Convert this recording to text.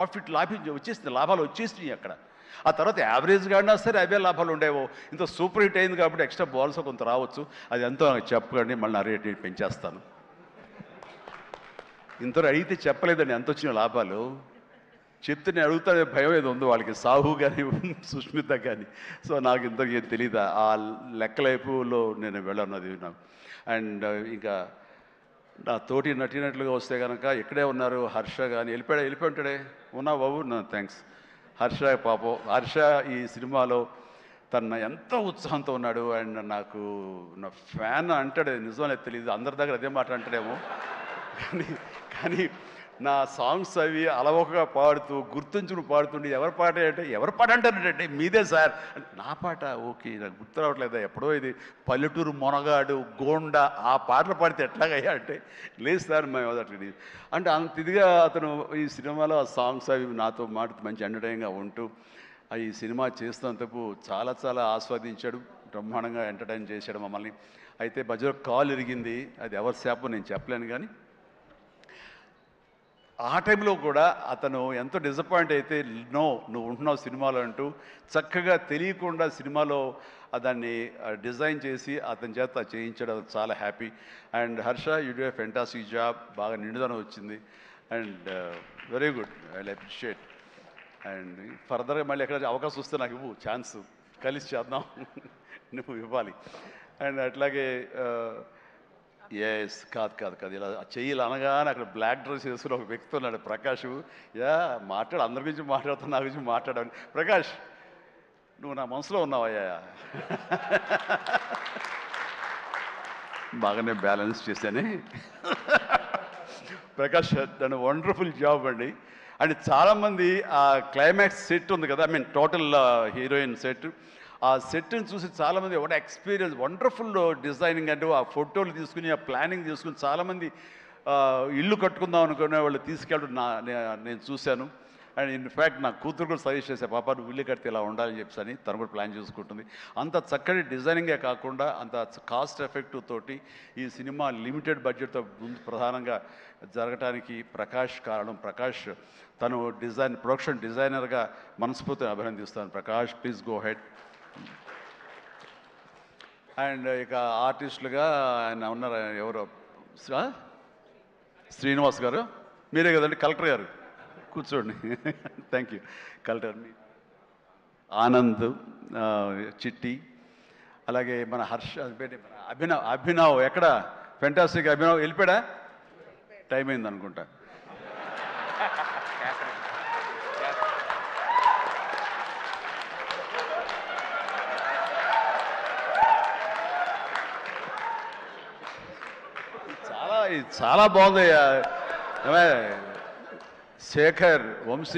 Profit వచ్చేసింది, లాభాలు వచ్చేసినాయి అక్కడ. ఆ తర్వాత యావరేజ్గా ఆడినా సరే అవే లాభాలు ఉండేవో. ఇంత సూపర్ హిట్ అయింది కాబట్టి ఎక్స్ట్రా బాల్స్ కొంత రావచ్చు. అది ఎంతో నాకు చెప్పకండి, మళ్ళీ నా రేట్ పెంచేస్తాను. ఇంతలో అడిగితే చెప్పలేదండి ఎంత వచ్చిన లాభాలు. చెప్తే నేను అడుగుతానే భయం ఏదో ఉందో వాళ్ళకి, సాహు కానీ సుష్మిత కానీ. సో నాకు ఇంతకు ఏం తెలీదా ఆ లెక్కలైపులో నేను వెళ్ళన్నది నాకు. అండ్ ఇంకా నా తోటి నటినట్లుగా వస్తే కనుక ఇక్కడే ఉన్నారు హర్ష కానీ. వెళ్ళిపోయి ఉంటాడే. ఉన్నా బాబు, నా థ్యాంక్స్. హర్ష పాపం, హర్ష ఈ సినిమాలో తన ఎంతో ఉత్సాహంతో ఉన్నాడు. అండ్ నాకు నా ఫ్యాన్ అంటాడు, నిజమనే తెలియదు, అందరి దగ్గర అదే మాట అంటాడేమో. కానీ కానీ నా సాంగ్స్ అవి అలవోకగా పాడుతూ గుర్తుంచుకుని పాడుతుండే, ఎవరి పాట అంటే ఎవరి పాట అంటారంటే మీదే సార్. నా పాట ఓకే, నాకు గుర్తు రావట్లేదా, ఎప్పుడో ఇది పల్లెటూరు మొనగాడు గోండా ఆ పాటలు పాడితే ఎట్లాగయ్యా అంటే, లేదు సార్ మేము అట్లా అంటే అంత ఇదిగా అతను ఈ సినిమాలో ఆ సాంగ్స్ అవి నాతో మాట మంచి ఎంటర్టైన్గా ఉంటూ ఈ సినిమా చేస్తున్నందుకు చాలా చాలా ఆస్వాదించాడు, బ్రహ్మాండంగా ఎంటర్టైన్ చేశాడు మమ్మల్ని. అయితే మధ్యలో కాల్ ఇరిగింది, అది ఎవరి శాపం నేను చెప్పలేను. కానీ ఆ టైంలో కూడా అతను ఎంతో డిసప్పాయింట్ అయితే, నో నువ్వు ఉంటున్నావు సినిమాలో అంటూ చక్కగా తెలియకుండా సినిమాలో దాన్ని డిజైన్ చేసి అతని చేత చేయించాడు. అది చాలా happy. And Harsha, you do a fantastic job. బాగా నిండుదనం వచ్చింది. And very good, I appreciate. And ఫర్దర్గా మళ్ళీ ఎక్కడ అవకాశం వస్తే నాకు ఇవ్వు, ఛాన్స్ కలిసి చేద్దాం. నువ్వు ఇవ్వాలి. అండ్ అట్లాగే ఎస్, కాదు ఇలా చెయ్యాలి అనగానే అక్కడ బ్లాక్ డ్రెస్ వేసుకుని ఒక వ్యక్తి ఉన్నాడు, ప్రకాష్. యా మాట్లాడు, అందరి గురించి మాట్లాడుతున్నా, నా గురించి మాట్లాడాను. ప్రకాష్, నువ్వు నా మనసులో ఉన్నావయ్యా. బాగానే బ్యాలెన్స్ చేశానే. ప్రకాష్ తను వండర్ఫుల్ జాబ్ అండి. అండ్ చాలామంది ఆ క్లైమాక్స్ సెట్ ఉంది కదా, I mean total heroine set, ఆ సెట్ని చూసి చాలామంది వాట్ ఎక్స్పీరియన్స్, వండర్ఫుల్ డిజైనింగ్ అంటూ ఆ ఫోటోలు తీసుకుని ఆ ప్లానింగ్ తీసుకుని చాలామంది ఇల్లు కట్టుకుందాం అనుకునే వాళ్ళు తీసుకెళ్ళడం నేను చూశాను. అండ్ ఇన్ఫ్యాక్ట్ నా కూతురు కూడా సజెస్ట్ చేసే, పాప నువ్వు ఇల్లు కడితే ఇలా ఉండాలని చెప్పని తను కూడా ప్లాన్ చేసుకుంటుంది. అంత చక్కటి డిజైనింగే కాకుండా అంత కాస్ట్ ఎఫెక్టివ్ తోటి ఈ సినిమా లిమిటెడ్ బడ్జెట్తో ముందు ప్రధానంగా జరగటానికి ప్రకాష్ కారణం. ప్రకాష్ తను ప్రొడక్షన్ డిజైనర్గా మనస్ఫూర్తిగా అభినందిస్తాను. Prakash, please go ahead. And ఇక ఆర్టిస్టులుగా ఆయన ఉన్నారు, ఎవరో శ్రీనివాస్ గారు, మీరే కదండి కలెక్టర్ గారు, కూర్చోండి. Thank you. కలెక్టర్ ఆనంద్, చిట్టి, అలాగే మన హర్ష, మన అభినవ్ ఎక్కడ ఫెంటాస్టిక్ అభినవ్ వెళ్ళిపోయాడా, టైం అయింది అనుకుంటా. చాలా బాగుంది. శేఖర్, వంశీ.